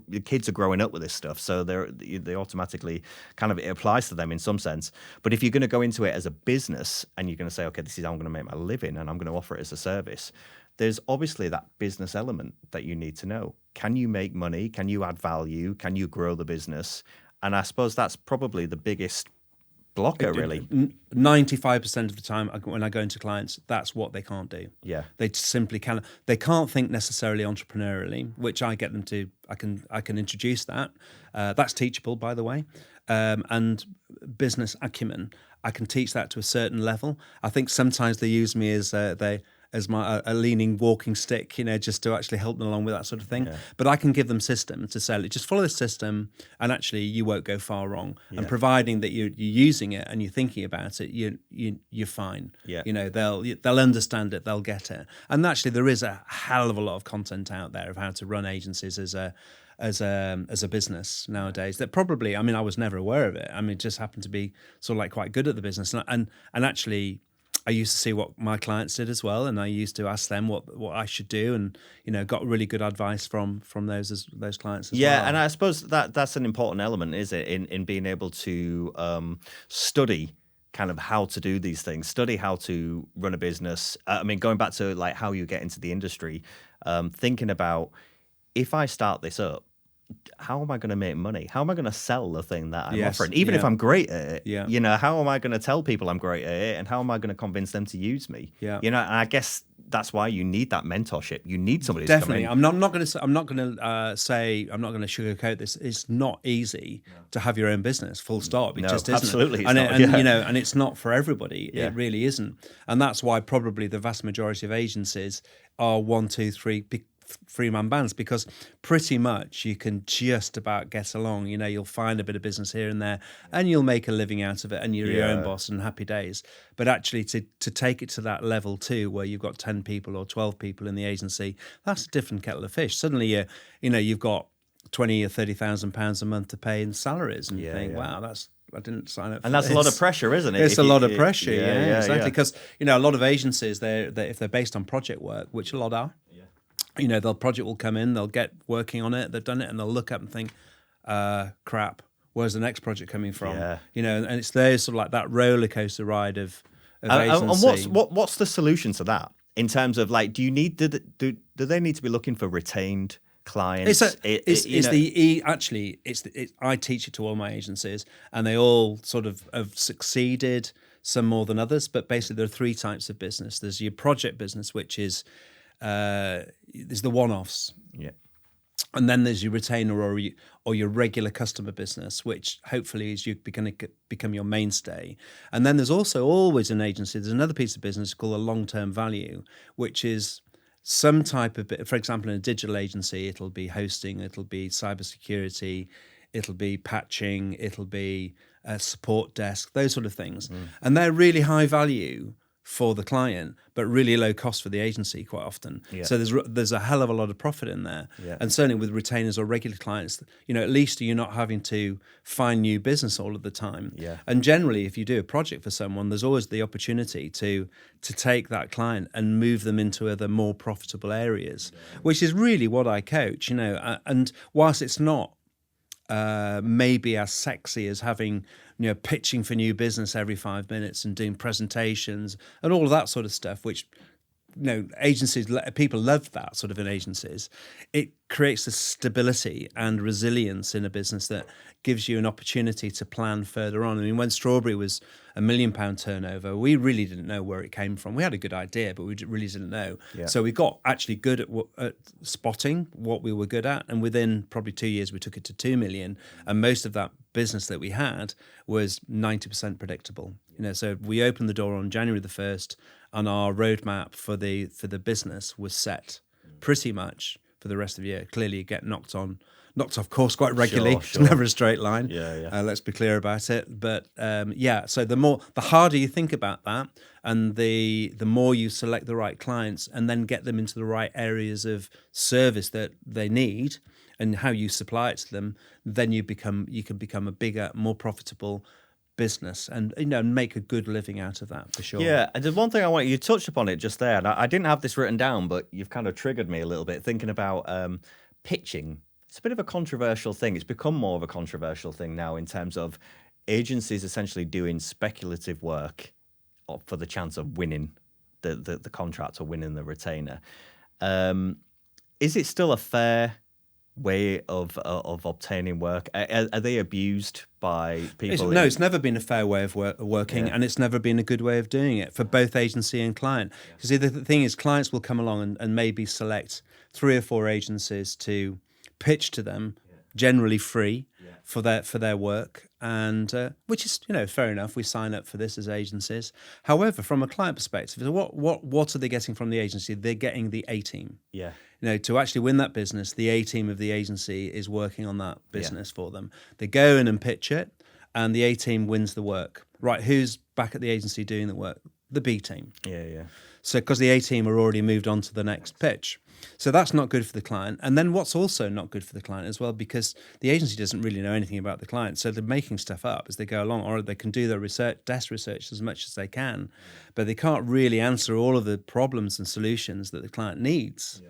the kids are growing up with this stuff, so they automatically kind of, it applies to them in some sense. But if you're going to go into it as a business and you're going to say, okay, this is how I'm going to make my living and I'm going to offer it as a service, there's obviously that business element that you need to know. Can you make money? Can you add value? Can you grow the business? And I suppose that's probably the biggest blocker, really. 95% of the time when I go into clients, that's what they can't do. They simply cannot. They can't think necessarily entrepreneurially, which I get them to. I can introduce that. That's teachable, by the way. And business acumen, I can teach that to a certain level. I think sometimes they use me as a leaning walking stick, just to actually help them along with that sort of thing. Yeah. But I can give them systems to say, just follow the system, and actually you won't go far wrong. Yeah. And providing that you're using it and you're thinking about it, you're fine. Yeah. They'll understand it, they'll get it. And actually, there is a hell of a lot of content out there of how to run agencies as a business nowadays. That probably, I was never aware of it. It just happened to be sort of like quite good at the business, and actually, I used to see what my clients did as well, and I used to ask them what I should do, and got really good advice from those clients as well. Yeah, and I suppose that's an important element, is it, in being able to study kind of how to do these things, study how to run a business. Going back to like how you get into the industry, thinking about, if I start this up, how am I going to make money? How am I going to sell the thing that I'm offering? Even if I'm great at it, how am I going to tell people I'm great at it, and how am I going to convince them to use me? Yeah. And I guess that's why you need that mentorship. You need somebody definitely. to come in. I'm not going to sugarcoat this. It's not easy to have your own business. Full stop. It just isn't. Absolutely. And it's not for everybody. Yeah. It really isn't. And that's why probably the vast majority of agencies are 1, 2, 3 three-man bands, because pretty much you can just about get along. You'll find a bit of business here and there, and you'll make a living out of it, and you're your own boss, and happy days. But actually, to take it to that level too, where you've got 10 people or 12 people in the agency, that's a different kettle of fish. Suddenly, you've got 20 or 30,000 pounds a month to pay in salaries, and you think, wow, I didn't sign up for and that's this. a lot of pressure, isn't it? It's a lot of pressure, exactly. Because a lot of agencies, they if they're based on project work, which a lot are, the project will come in, they'll get working on it, they've done it, and they'll look up and think, crap, where's the next project coming from? Yeah. And it's there sort of like that roller coaster ride of agency. And what's the solution to that, in terms of like, do they need to be looking for retained clients? I teach it to all my agencies, and they all sort of have succeeded, some more than others, but basically there are 3 types of business. There's your project business, which is there's the one-offs, and then there's your retainer or your regular customer business, which hopefully is going to become your mainstay. And then there's also always an agency. There's another piece of business called a long-term value, which is some type of, for example, in a digital agency, it'll be hosting, it'll be cybersecurity, it'll be patching, it'll be a support desk, those sort of things, and they're really high value for the client, but really low cost for the agency quite often. Yeah. So there's a hell of a lot of profit in there. Yeah. And certainly with retainers or regular clients, at least you're not having to find new business all of the time. Yeah. And generally, if you do a project for someone, there's always the opportunity to take that client and move them into other more profitable areas, which is really what I coach, and whilst it's not maybe as sexy as having, pitching for new business every 5 minutes and doing presentations and all of that sort of stuff, which, people love that sort of in agencies. It creates a stability and resilience in a business that gives you an opportunity to plan further on. When Strawberry was £1 million turnover, we really didn't know where it came from. We had a good idea, but we really didn't know. Yeah. So we got actually good at spotting what we were good at, and within probably 2 years, we took it to 2 million. And most of that business that we had was 90% predictable. So we opened the door on January the 1st, and our roadmap for the business was set pretty much for the rest of the year. Clearly, you get knocked off course quite regularly. Sure. It's never a straight line. Let's be clear about it. But so the harder you think about that, and the more you select the right clients and then get them into the right areas of service that they need, and how you supply it to them, then you can become a bigger, more profitable business, and make a good living out of that, for sure. Yeah, and there's one thing you touched upon it just there, and I didn't have this written down, but you've kind of triggered me a little bit thinking about pitching. It's a bit of a controversial thing. It's become more of a controversial thing now, in terms of agencies essentially doing speculative work for the chance of winning the contract or winning the retainer. Is it still a fair way of obtaining work? Are they abused by people? It's never been a fair way of working, and it's never been a good way of doing it for both agency and client. Because the thing is, clients will come along and maybe select 3 or 4 agencies to pitch to them, generally free, for their work, and which is fair enough. We sign up for this as agencies. However, from a client perspective, what are they getting from the agency? They're getting the A team. Yeah. To actually win that business, the A team of the agency is working on that business for them. They go in and pitch it, and the A team wins the work. Right? Who's back at the agency doing the work? The B team. Yeah. So because the A team are already moved on to the next pitch. So that's not good for the client. And then what's also not good for the client as well, because the agency doesn't really know anything about the client. So they're making stuff up as they go along, or they can do their desk research as much as they can, but they can't really answer all of the problems and solutions that the client needs.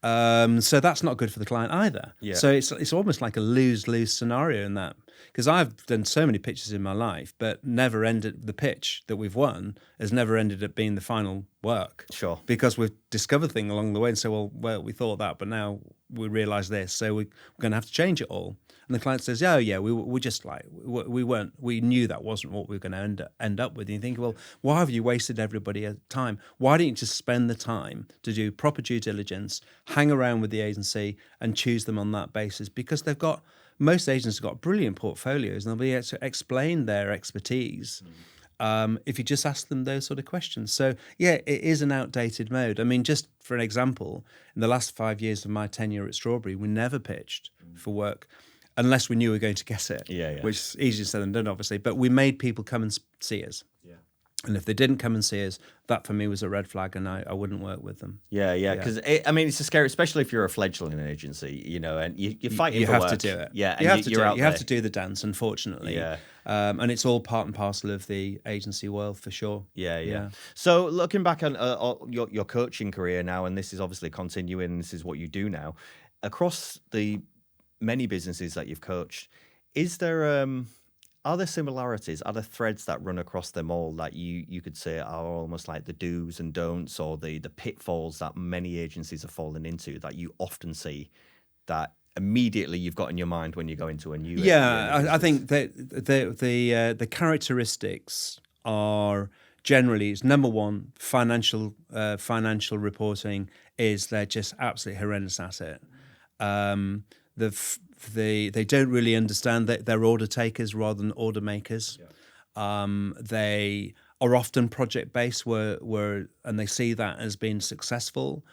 So that's not good for the client either. Yeah. So it's almost like a lose-lose scenario in that. Because I've done so many pitches in my life, but the pitch that we've won has never ended up being the final work. Sure. Because we've discovered things along the way and say, well, we thought that, but now we realise this, so we're going to have to change it all. And the client says, oh yeah, we just we knew that wasn't what we were going to end up with. And you think, well, why have you wasted everybody's time? Why don't you just spend the time to do proper due diligence, hang around with the agency and choose them on that basis? Because most agents have got brilliant portfolios and they'll be able to explain their expertise if you just ask them those sort of questions. So, yeah, it is an outdated mode. I mean, just for an example, in the last 5 years of my tenure at Strawberry, we never pitched for work unless we knew we were going to get it, which is easier said than done, obviously. But we made people come and see us. And if they didn't come and see us, that for me was a red flag, and I wouldn't work with them. Yeah. Because it's a scary, especially if you're a fledgling agency, and you're fighting you for have work. to do it. Yeah, you and have to do the dance, unfortunately. Yeah. And it's all part and parcel of the agency world for sure. Yeah. So looking back on your coaching career now, and this is obviously continuing, this is what you do now, across the many businesses that you've coached, are there similarities? Are there threads that run across them all that you could say are almost like the do's and don'ts, or the pitfalls that many agencies have fallen into that you often see that immediately you've got in your mind when you go into a new I think that the characteristics are generally, it's number one, financial reporting is they're just absolutely horrendous at it. They don't really understand that they're order takers rather than order makers. They are often project based, and they see that as being successful.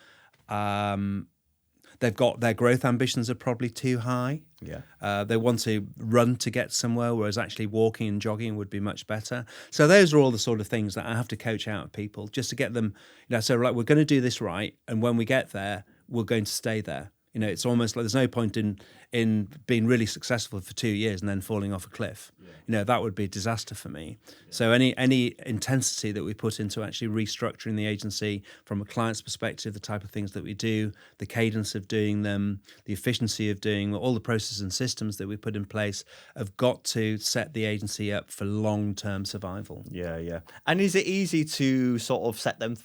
They've got their growth ambitions are probably too high. They want to run to get somewhere, whereas actually walking and jogging would be much better. So those are all the sort of things that I have to coach out of people just to get them. So we're going to do this right, and when we get there, we're going to stay there. It's almost like there's no point in being really successful for 2 years and then falling off a cliff. That would be a disaster for me. So any intensity that we put into actually restructuring the agency from a client's perspective, the type of things that we do, the cadence of doing them, the efficiency of doing all the processes and systems that we put in place have got to set the agency up for long-term survival. Yeah. And is it easy to sort of set them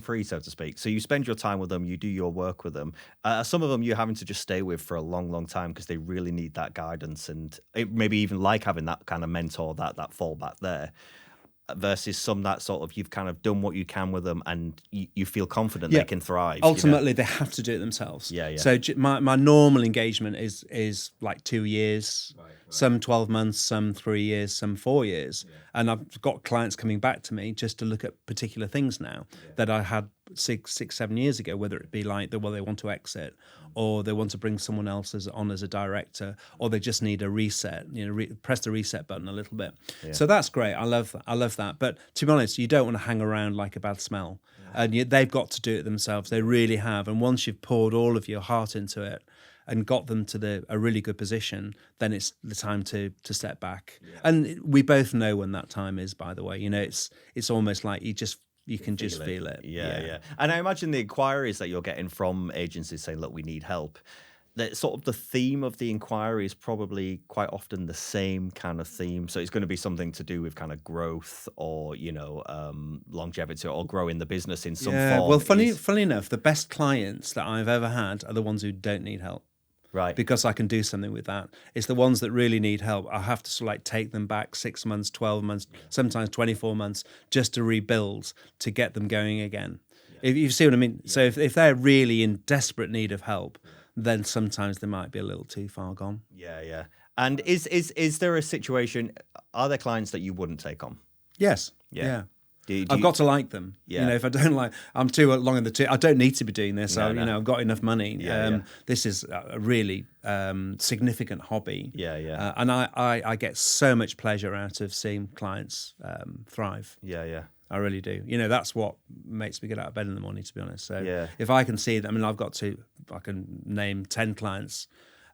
free, so to speak? So you spend your time with them, you do your work with them. Some of them you're having to just stay with for a long, long time because they really need that guidance, and maybe even like having that kind of mentor, that fallback there, versus some that sort of you've kind of done what you can with them and you feel confident they can thrive. Ultimately, they have to do it themselves. So my normal engagement is like 2 years, some 12 months, some 3 years, some 4 years. And I've got clients coming back to me just to look at particular things now that I had 6-7 years ago, whether it be like they want to exit, or they want to bring someone else on as a director, or they just need a reset, press the reset button a little bit. So that's great. I love that. But to be honest, you don't want to hang around like a bad smell. And they've got to do it themselves. They really have. And once you've poured all of your heart into it and got them to a really good position, then it's the time to step back. And we both know when that time is, by the way. It's almost like you can just feel it. Yeah. And I imagine the inquiries that you're getting from agencies saying, look, we need help, that sort of the theme of the inquiry is probably quite often the same kind of theme. So it's going to be something to do with kind of growth or, longevity or growing the business in some form. Well, funny enough, the best clients that I've ever had are the ones who don't need help. Right. Because I can do something with that. It's the ones that really need help. I have to sort of take them back 6 months, 12 months, sometimes 24 months just to rebuild, to get them going again. If you see what I mean? So if they're really in desperate need of help, then sometimes they might be a little too far gone. Yeah. And is there a situation? Are there clients that you wouldn't take on? Yes. Yeah. I've got to like them. Yeah. You know, if I don't like, I'm too long in the tooth. I don't need to be doing this. No, You know, I've got enough money. Yeah. This is a really significant hobby. Yeah. And I get so much pleasure out of seeing clients thrive. Yeah. I really do. You know, that's what makes me get out of bed in the morning, to be honest. So if I can see them, I mean, I can name 10 clients,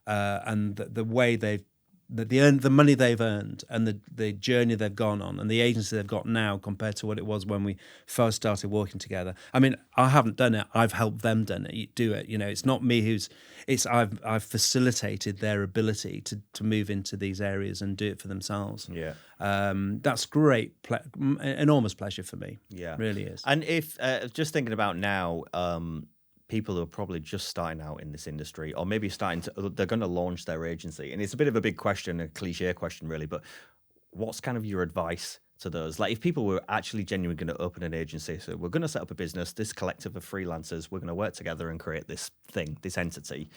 and the way the money they've earned and the journey they've gone on and the agency they've got now compared to what it was when we first started working together. I mean, I haven't done it. I've helped them do it. You know, it's not me I've facilitated their ability to move into these areas and do it for themselves. Yeah. That's great, enormous pleasure for me. Yeah. It really is. And if, just thinking about now, people who are probably just starting out in this industry, or maybe they're going to launch their agency. And it's a bit of a big question, a cliche question really, but what's kind of your advice to those? Like if people were actually genuinely going to open an agency, so we're going to set up a business, this collective of freelancers, we're going to work together and create this thing, this entity.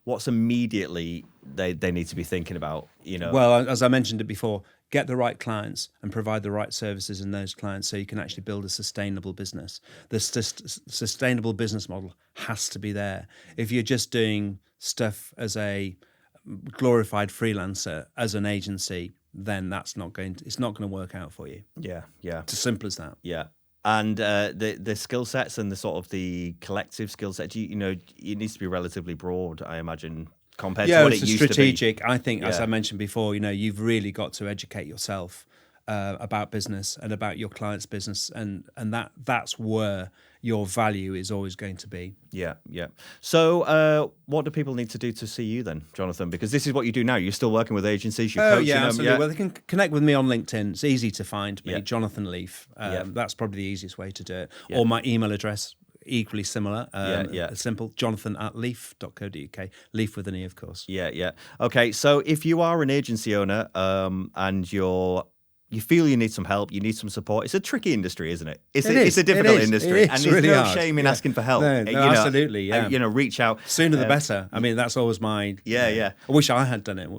What's immediately they need to be thinking about, you know? Well, as I mentioned it before, get the right clients and provide the right services in those clients so you can actually build a sustainable business. The sustainable business model has to be there. If you're just doing stuff as a glorified freelancer, as an agency, then it's not going to work out for you. Yeah. It's as simple as that. Yeah. And the skill sets and the sort of the collective skill set, you know, it needs to be relatively broad, I imagine, compared to what it used strategic. to be. I think, as I mentioned before, you know, you've really got to educate yourself about business and about your client's business, and that's where your value is always going to be. Yeah. So what do people need to do to see you then, Jonathan? Because this is what you do now. You're still working with agencies. You're coaching them. Absolutely. Well, they can connect with me on LinkedIn. It's easy to find me, Yeah. Jonathan Leafe. That's probably the easiest way to do it. Yeah. Or my email address, equally similar. Simple. jonathan@leafe.co.uk. Leafe with an E, of course. Yeah. Okay, so if you are an agency owner and you feel you need some help, you need some support. It's a tricky industry, isn't it? It's a difficult industry, and there's really no hard. shame in asking for help. No, You know, absolutely, yeah. You know, reach out. Sooner the better. I mean, that's always my... Yeah. I wish I had done it.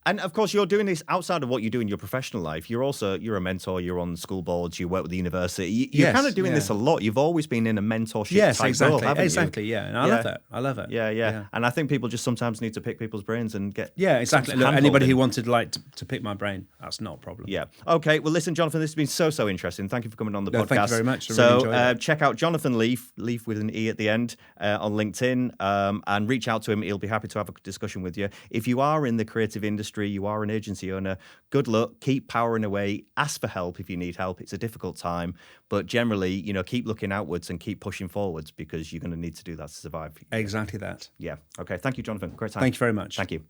And of course, you're doing this outside of what you do in your professional life. You're a mentor. You're on school boards. You work with the university. You're kind of doing this a lot. You've always been in a mentorship type role, haven't you? Exactly. Yeah, and I love that. I love it. Yeah. And I think people just sometimes need to pick people's brains and get exactly. Look, anybody who wanted to pick my brain, that's not a problem. Yeah. Okay. Well, listen, Jonathan, this has been so interesting. Thank you for coming on the podcast. Thank you very much. I so really enjoyed it. check out Jonathan Leafe with an E at the end on LinkedIn, and reach out to him. He'll be happy to have a discussion with you. If you are in the creative industry, you are an agency owner, good luck, keep powering away, ask for help if you need help. It's a difficult time, but generally, you know, keep looking outwards and keep pushing forwards, because you're going to need to do that to survive. Exactly that. Yeah. Okay. Thank you, Jonathan. Great time. Thank you very much. Thank you.